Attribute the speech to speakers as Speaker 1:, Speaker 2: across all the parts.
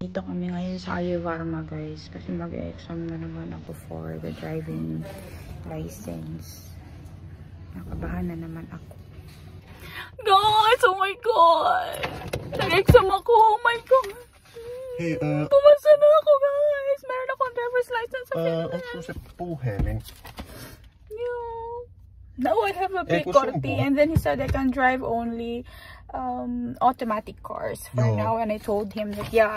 Speaker 1: Dito kami ngayon sa Ayuvarma guys kasi mag-exam na naman ako for the driving license. Nakabahan na naman ako. Guys, oh my god! Nag-exam ako, oh my god!
Speaker 2: Hei,
Speaker 1: pumasa na ako guys! Meron akong driver's license sa Finland.
Speaker 2: Onko se puhelin?
Speaker 1: Yeah. Now I have a P40 and then he said I can drive only automatic cars for now, and I told him that yeah,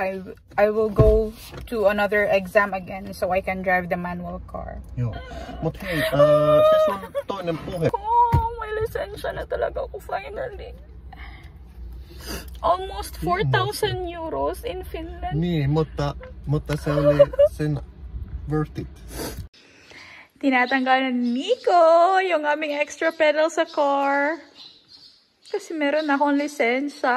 Speaker 1: I will go to another exam again so I can drive the manual car.
Speaker 2: Joo. Mut hei, se sun toinen puhe.
Speaker 1: Oh, may lisensya na talaga ako finally. Almost 4,000 euros in Finland.
Speaker 2: Niin, mutta se oli sen worth it.
Speaker 1: Tinatanggal na ni Nico yung aming extra pedal sa car. Kasi meron na akong lisensya.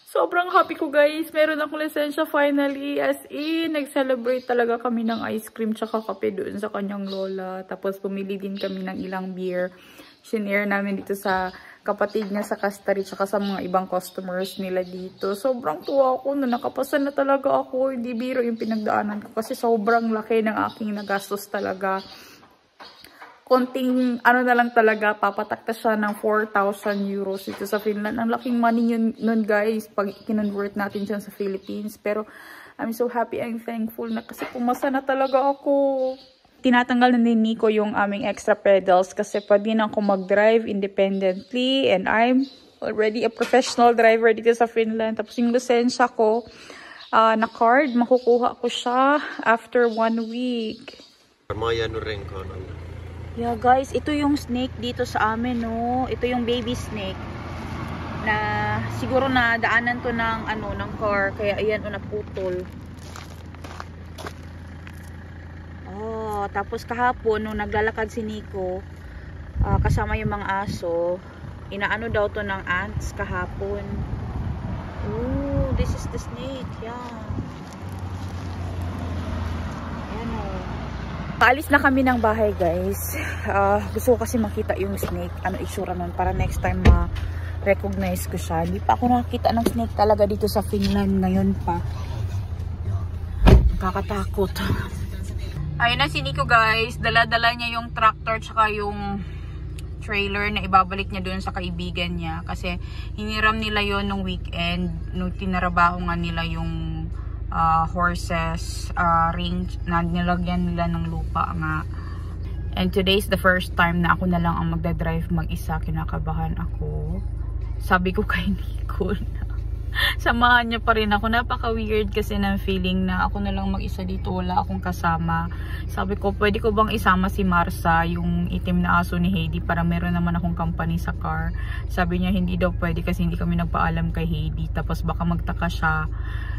Speaker 1: Sobrang happy ko guys. Meron akong lisensya finally. As in, nag-celebrate talaga kami ng ice cream tsaka kape doon sa kanyang lola. Tapos pumili din kami ng ilang beer. Shinare namin dito sa kapatid niya sa Castari tsaka sa mga ibang customers nila dito. Sobrang tuwa ako na nakapasa na talaga ako. Hindi biro yung pinagdaanan ko kasi sobrang laki ng aking nagastos talaga. Konting ano na lang talaga, papatakta siya ng 4,000 euros dito sa Finland. Ang laking money yun nun guys pag kinonvert natin dyan sa Philippines. Pero I'm so happy and thankful na kasi pumasa na talaga ako. Tinatanggal na ni Nico yung aming extra pedals kasi pwede na ako mag-drive independently and I'm already a professional driver dito sa Finland. Tapos yung lisensya ko na card, makukuha ko siya after 1 week. Yeah guys, ito yung snake dito sa amin, no. Ito yung baby snake na siguro na daanan to ng ano ng car kaya ayan naputol. Oh, tapos kahapon nung naglalakad si Nico kasama yung mga aso, inaano daw to ng ants kahapon. Oh, this is the snake. Yeah. Ayan oh. Paalis na kami ng bahay guys. Gusto ko kasi makita yung snake. Ano itsura nun para next time ma-recognize ko siya. Hindi pa ako nakakita ng snake talaga dito sa Finland ngayon pa. Nakakatakot. Ayun na si Nico guys. Dala-dala niya yung tractor tsaka yung trailer na ibabalik niya doon sa kaibigan niya. Kasi hiniram nila yon nung weekend. Nung tinarabaho nga nila yung horses ring na nilagyan nila ng lupa nga. And today's the first time na ako na lang ang magdadrive mag-isa. Kinakabahan ako. Sabi ko kay Nico na samahan niya pa rin ako. Napaka weird kasi ng feeling na ako na lang mag-isa dito, wala akong kasama. Sabi ko, pwede ko bang isama si Marsa, yung itim na aso ni Heidi, para meron naman akong company sa car. Sabi niya hindi daw pwede kasi hindi kami nagpaalam kay Heidi. Tapos baka magtaka siya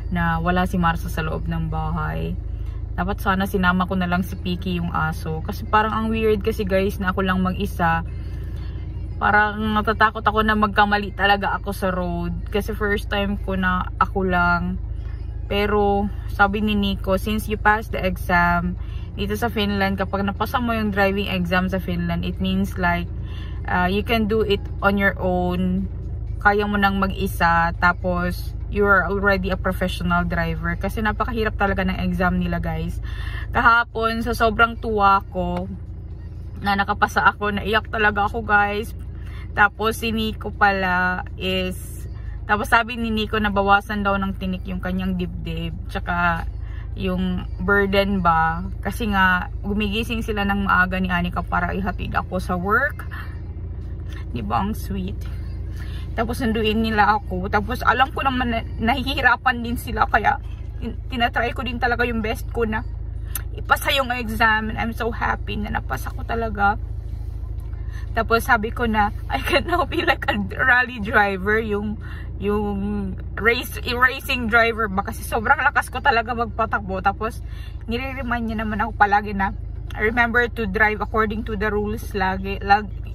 Speaker 1: na wala si Marsa sa loob ng bahay. Dapat sana sinama ko na lang si Piki yung aso. Kasi parang ang weird kasi guys na ako lang mag-isa. Parang natatakot ako na magkamali talaga ako sa road. Kasi first time ko na ako lang. Pero sabi ni Nico, since you passed the exam dito sa Finland, kapag napasa mo yung driving exam sa Finland, it means like you can do it on your own. Kaya mo nang mag-isa. Tapos you are already a professional driver. Kasi napakahirap talaga ng exam nila guys. Kahapon sa sobrang tuwa ko na nakapasa ako, naiyak talaga ako guys. Tapos si Nico pala is, tapos sabi ni Nico na bawasan daw ng tinik yung kanyang dibdib tsaka yung burden ba, kasi nga gumigising sila ng maaga ni Anika para ihatid ako sa work. Diba ang sweet. Tapos sunduin nila ako, tapos alam ko naman na nahihirapan din sila, kaya tinatry ko din talaga yung best ko na ipasa yung exam. And I'm so happy na napasa ko talaga. Tapos sabi ko na I can now be like a rally driver, yung racing driver ba, kasi sobrang lakas ko talaga magpatakbo. Tapos nire-remind niya naman ako palagi na remember to drive according to the rules lagi,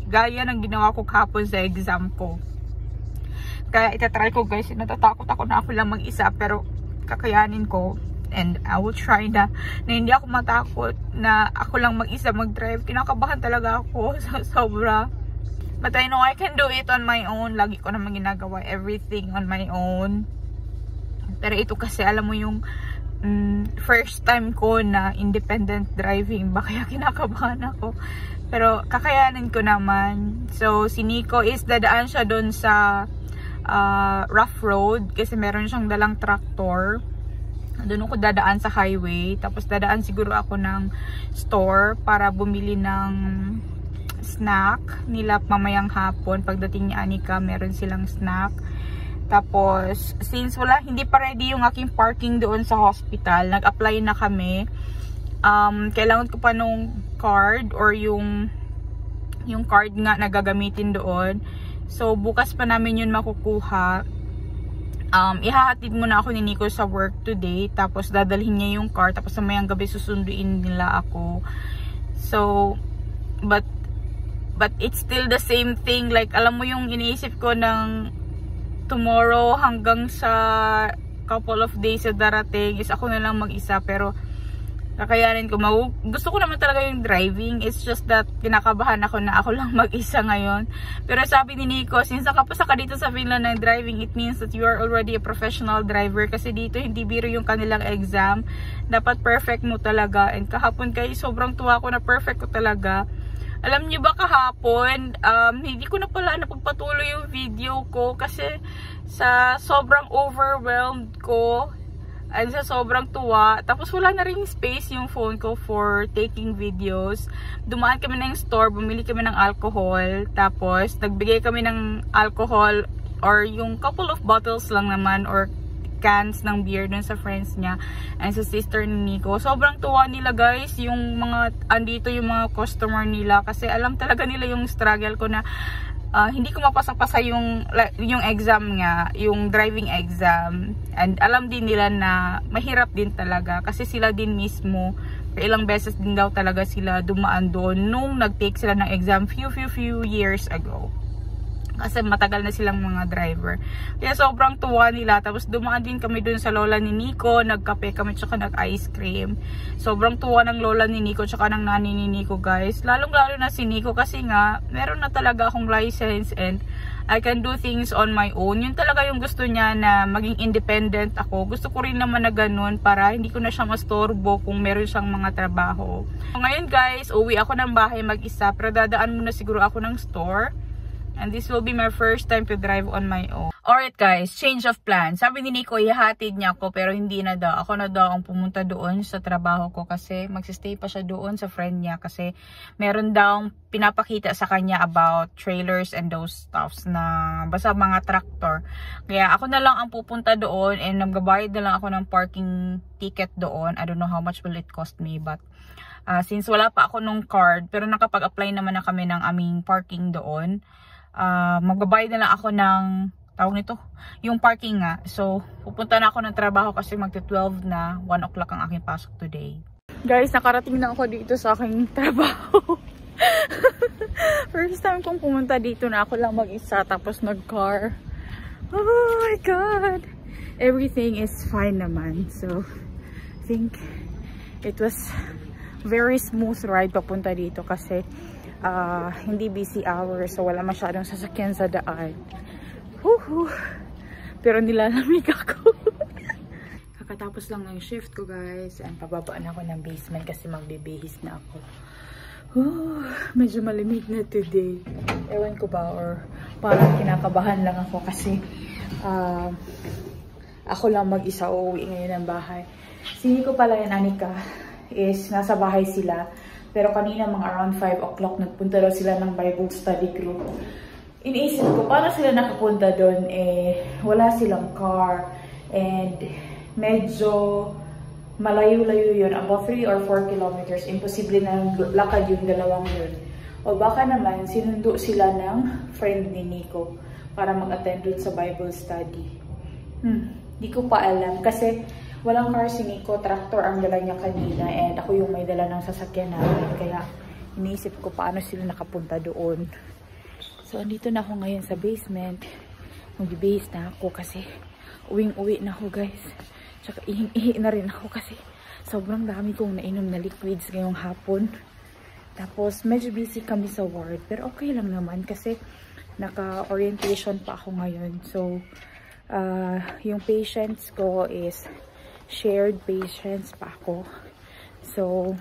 Speaker 1: gaya ng ginawa ko kahapon sa exam ko. Kaya itatry ko guys, natatakot ako na ako lang mag-isa, pero kakayanin ko. And I will try na hindi ako matakot na ako lang mag-isa mag-drive. Kinakabahan talaga ako sobra. But I know I can do it on my own. Lagi ko naman ginagawa everything on my own. Pero ito kasi, alam mo yung first time ko na independent driving. Ba kaya kinakabahan ako. Pero kakayanin ko naman. So, si Nico is dadaan siya doon sa rough road. Kasi meron siyang dalang tractor. Doon ako dadaan sa highway. Tapos dadaan siguro ako ng store para bumili ng snack nila mamayang hapon. Pagdating ni Anika, meron silang snack. Tapos, since hindi pa ready yung aking parking doon sa hospital, nag-apply na kami. Kailangan ko pa nung card or yung card nga na gagamitin doon. So, bukas pa namin yun makukuha. Ihahatid muna ako ni Nico sa work today. Tapos, dadalhin niya yung card. Tapos, samayang gabi susunduin nila ako. So, but it's still the same thing. Like, alam mo yung iniisip ko ng tomorrow hanggang sa couple of days na darating is ako na lang mag-isa, pero kakayanin ko. Gusto ko naman talaga yung driving. It's just that kinakabahan ako na ako lang mag-isa ngayon. Pero sabi ni Nico, since nakapasa ka dito sa Finland ng driving, it means that you are already a professional driver. Kasi dito hindi biro yung kanilang exam. Dapat perfect mo talaga. And kahapon kayo, sobrang tuwa ko na perfect ko talaga. Alam niyo ba kahapon, hindi ko na pala napagpatuloy yung video ko kasi sa sobrang overwhelmed ko and sa sobrang tuwa. Tapos wala na ring space yung phone ko for taking videos. Dumaan kami ng store, bumili kami ng alcohol. Tapos nagbigay kami ng alcohol or yung couple of bottles lang naman or cans ng beer dun sa friends niya and sa sister ni Nico. Sobrang tuwa nila guys, yung mga andito yung mga customer nila kasi alam talaga nila yung struggle ko na hindi ko mapasa-pasa yung exam nga, yung driving exam, and alam din nila na mahirap din talaga kasi sila din mismo ilang beses din daw talaga sila dumaan doon nung nag-take sila ng exam few years ago. Kasi matagal na silang mga driver. Kaya sobrang tuwa nila. Tapos dumaan din kami dun sa lola ni Nico. Nagkape kami tsaka nag-ice cream. Sobrang tuwa ng lola ni Nico tsaka ng nani ni Nico guys. Lalong-lalo na si Nico kasi nga meron na talaga akong license and I can do things on my own. Yun talaga yung gusto niya na maging independent ako. Gusto ko rin naman na ganun para hindi ko na siya mastorbo kung meron siyang mga trabaho. Ngayon guys, uwi ako ng bahay mag-isa. Pero dadaan muna siguro ako ng store. And this will be my first time to drive on my own. Alright guys, change of plan. Sabi ni Nico, ihatid niya ako pero hindi na daw. Ako na daw ang pumunta doon sa trabaho ko kasi magsistay pa siya doon sa friend niya kasi meron daw pinapakita sa kanya about trailers and those stuffs na basta mga tractor. Kaya ako na lang ang pupunta doon and nagbabayad na lang ako ng parking ticket doon. I don't know how much will it cost me but since wala pa ako nung card pero nakapag-apply naman na kami ng aming parking doon. Magbabayad na lang ako ng tawag nito, yung parking nga. So, pupunta na ako ng trabaho kasi magti-12 na, 1 o'clock ang aking pasok today. Guys, nakarating na ako dito sa aking trabaho. First time kong pumunta dito na ako lang mag-isa tapos nag-car. Oh my God! Everything is fine naman. So, I think it was very smooth ride papunta dito kasi hindi busy hours, so wala masyadong sasakyan sa daan. Pero nilalamig ako. Kakatapos lang ng shift ko guys, and pababaan ako ng basement kasi magbibihis na ako. Medyo malamig na today. Ewan ko ba or parang kinakabahan lang ako kasi ako lang mag-isa uuwi ngayon ng bahay. Sini ko pala yan, Anika, is nasa bahay sila. Pero kanina mga around 5 o'clock nagpunta daw sila ng Bible study group. Iniisip ko, paano sila nakapunta doon? Wala silang car. And medyo malayo-layo yun. About 3 or 4 kilometers. Imposible na lakad yung dalawang yun. O baka naman, sinundo sila ng friend ni Nico para mag-attend doon sa Bible study. Di ko pa alam. Kasi walang car si Nico, tractor ang dala niya kanina and ako yung may dala ng sasakyan namin. Kaya iniisip ko paano sila nakapunta doon. So, andito na ako ngayon sa basement. Mag-base na ako kasi uwing-uwi na ako guys. Tsaka ihing-ihi na rin ako kasi sobrang dami kong nainom na liquids ngayong hapon. Tapos, medyo busy kami sa ward. Pero okay lang naman kasi naka-orientation pa ako ngayon. So, yung patients ko is shared patients pa ako. So,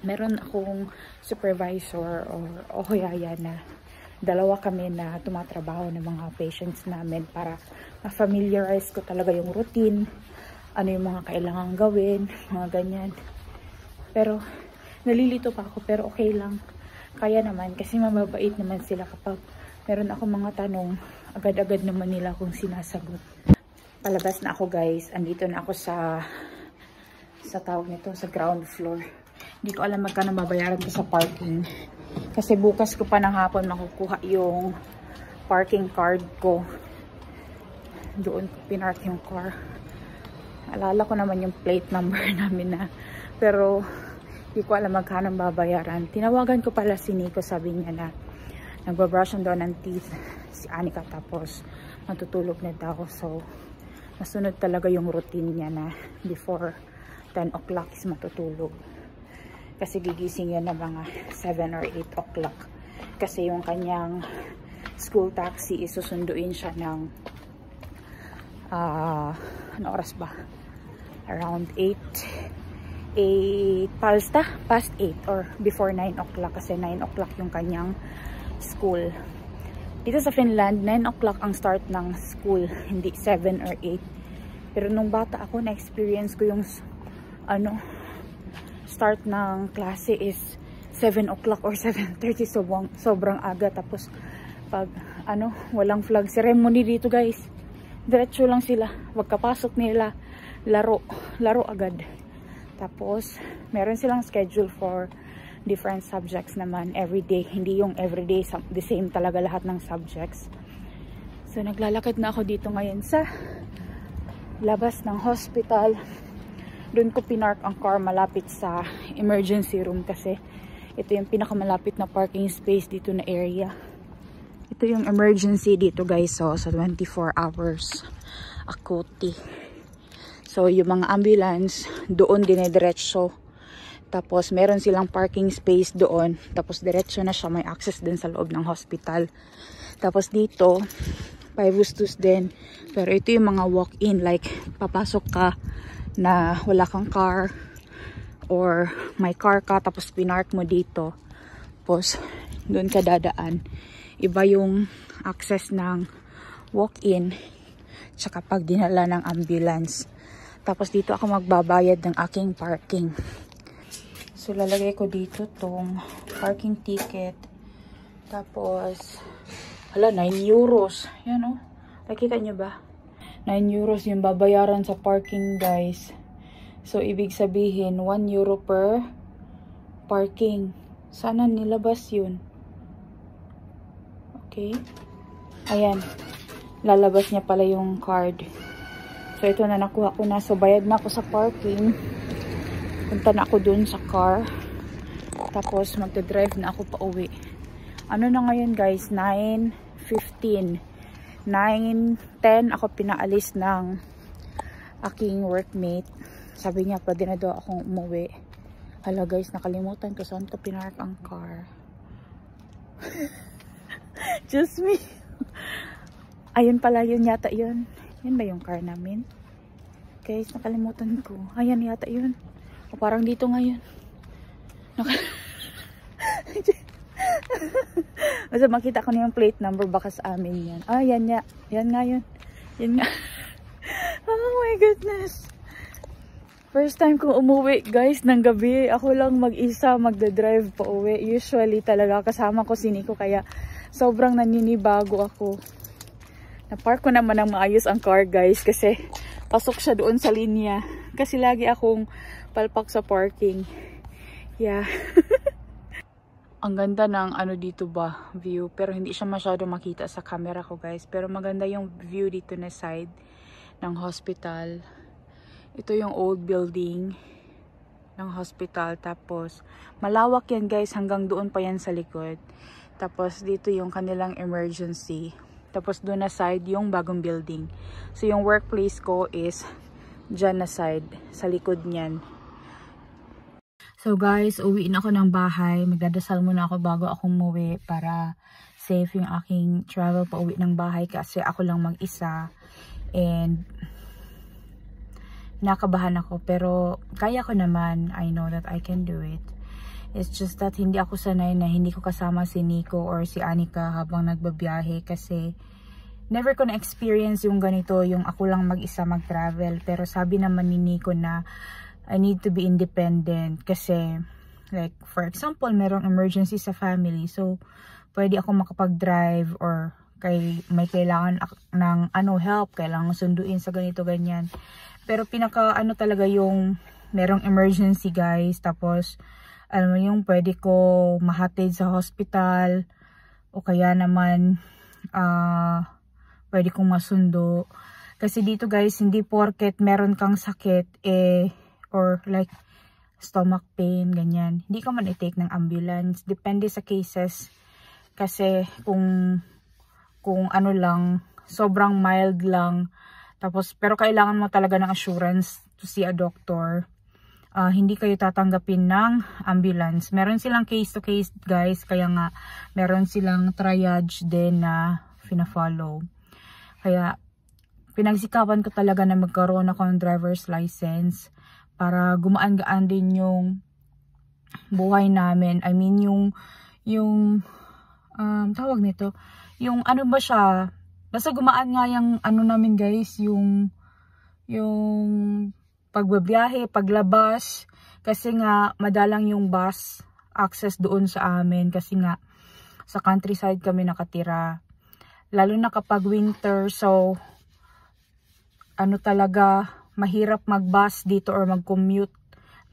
Speaker 1: meron akong supervisor o kaya na dalawa kami na tumatrabaho ng mga patients namin para ma-familiarize ko talaga yung routine, ano yung mga kailangan gawin, mga ganyan. Pero, nalilito pa ako pero okay lang. Kaya naman kasi mababait naman sila kapag meron ako mga tanong, agad-agad naman nila akong sinasagot. Palabas na ako guys. Andito na ako sa tawag nito, sa ground floor. Hindi ko alam magkano babayaran ko sa parking. Kasi bukas ko pa ng hapon makukuha yung parking card ko. Doon ko pinark yung car. Alala ko naman yung plate number namin na. Pero hindi ko alam magkano babayaran. Tinawagan ko pala si Nico, sabi niya na nagbabrush daw ng teeth si Anika tapos matutulog na daw. So nasunod talaga yung routine niya na before 10 o'clock is matutulog. Kasi gigising yan na mga 7 or 8 o'clock. Kasi yung kanyang school taxi isusunduin siya ng ano oras ba? Around 8 past 8 or before 9 o'clock kasi 9 o'clock yung kanyang school. Dito sa Finland, 9 o'clock ang start ng school, hindi 7 or 8. Pero nung bata ako, na-experience ko yung start ng klase is 7 o'clock or 7:30, sobrang aga. Tapos pag walang flag ceremony dito guys, diretso lang sila, pagkapasok nila laro agad. Tapos meron silang schedule for different subjects naman everyday, hindi yung everyday the same talaga lahat ng subjects. So naglalakad na ako dito ngayon sa labas ng hospital. Doon ko pinark ang car malapit sa emergency room kasi ito yung pinakamalapit na parking space dito na area. Ito yung emergency dito guys, so sa 24 hours akuti. So yung mga ambulance doon dinediretso. Tapos meron silang parking space doon. Tapos diretso na siya, may access din sa loob ng hospital. Tapos dito 5 Bustos din. Pero ito yung mga walk-in, like papasok ka na wala kang car or may car ka tapos pinark mo dito, tapos doon ka dadaan. Iba yung access ng walk-in tsaka pag dinala ng ambulance. Tapos dito ako magbabayad ng aking parking. So lalagay ko dito tong parking ticket. Tapos 9 euros. Yan o, nakita nyo ba? 9 euros yung babayaran sa parking guys. So ibig sabihin 1 euro per parking. Sana nilabas yun. Okay. Ayan. Lalabas niya pala yung card. So ito na, nakuha ko na. So bayad na ako sa parking. Punta na ako dun sa car. Tapos magdadrive na ako pa uwi. Ano na ngayon guys? 9:15. 9:10 ako pinaalis ng aking workmate. Sabi niya pwede na daw akong umuwi. Hala guys, nakalimutan ko saan ko pinark ang car. Just me. Ayun pala, yun yata yun. Yun ba yung car namin? Guys, nakalimutan ko. Ayan yata yun. O parang dito ngayon. Basta makita ko na yung plate number, baka sa amin yan. Ah, yan nga. Yan nga yun. Yan nga. Oh my goodness. First time kong umuwi guys ng gabi. Ako lang mag-isa magdadrive pa uwi. Usually talaga kasama ko si Nico, kaya sobrang naninibago ako. Napark ko naman ng maayos ang car guys kasi pasok siya doon sa linya. Kasi lagi akong palpak sa parking. Yeah. Ang ganda ng dito ba, view. Pero hindi siya masyado makita sa camera ko guys. Pero maganda yung view dito na side ng hospital. Ito yung old building ng hospital. Tapos malawak yan guys, hanggang doon pa yan sa likod. Tapos dito yung kanilang emergency. Tapos doon na side yung bagong building. So yung workplace ko is dyan na side, sa likod niyan. So guys, uwi na ako ng bahay. Magdadasal muna ako bago ako umuwi para safe yung aking travel pa uwi ng bahay kasi ako lang mag-isa. And nakabahan ako, pero kaya ko naman. I know that I can do it. It's just that hindi ako sanay na hindi ko kasama si Nico or si Anika habang nagbabiyahe kasi never ko na-experience yung ganito, yung ako lang mag-isa mag-travel. Pero sabi naman ni Nico na I need to be independent kasi like for example, merong emergency sa family. So, pwede ako makapag-drive or may kailangan ng help, kailangan sunduin sa ganito ganyan. Pero pinaka talaga yung merong emergency guys, tapos alam mo yung pwede ko mahatid sa hospital o kaya naman pwede kong masundo. Kasi dito guys, hindi porket meron kang sakit or like stomach pain, ganyan, hindi ka man i-take ng ambulance. Depende sa cases. Kasi kung ano lang, sobrang mild lang, tapos pero kailangan mo talaga ng assurance to see a doctor, hindi kayo tatanggapin ng ambulance. Meron silang case to case guys, kaya nga meron silang triage din na fina-follow. Kaya pinagsikapan ko talaga na magkaroon ako ng driver's license para gumaan-gaan din yung buhay namin. I mean yung tawag nito, yung ano ba siya, basta gumaan nga yung namin guys, yung pagbabiyahe, paglabas, kasi nga madalang yung bus access doon sa amin kasi nga sa countryside kami nakatira, lalo na kapag winter. So talaga mahirap mag-bus dito or mag-commute,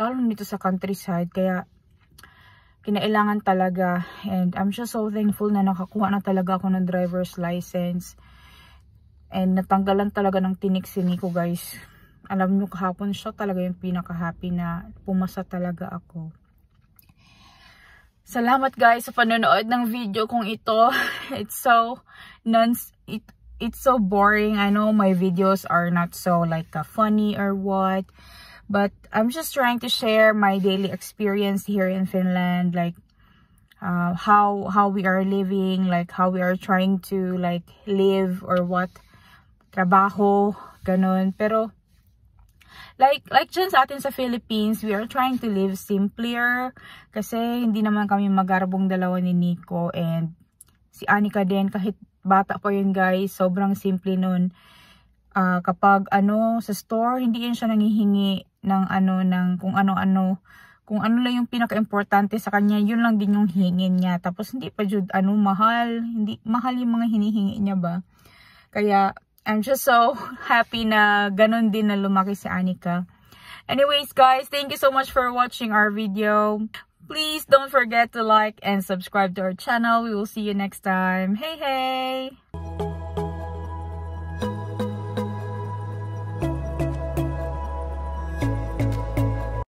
Speaker 1: lalo dito sa countryside, kaya kinailangan talaga. And I'm just so thankful na nakakuha na talaga ako ng driver's license. And natanggalan talaga ng tinik si Nico guys. Alam nyo, kahapon siya talaga yung pinaka-happy na pumasa talaga ako. Salamat guys sa panonood ng video kong ito. It's so it's so boring. I know my videos are not so like funny or what. But I'm just trying to share my daily experience here in Finland, like how we are living, like how we are trying to like live or what, trabaho, ganun. Pero like dyan sa atin sa Philippines, we are trying to live simpler kasi hindi naman kami magarbong dalawa ni Nico, and si Anika din, kahit bata pa yun guys, sobrang simple nun. Kapag sa store, hindi yun siya nangihingi ng kung ano-ano. Kung ano lang yung pinaka-importante sa kanya, yun lang din yung hingin niya. Tapos hindi pa jud mahal. Hindi mahal yung mga hinihingi niya ba. Kaya I'm just so happy na ganun din na lumaki si Anika. Anyways guys, thank you so much for watching our video. Please don't forget to like and subscribe to our channel. We will see you next time. Hey!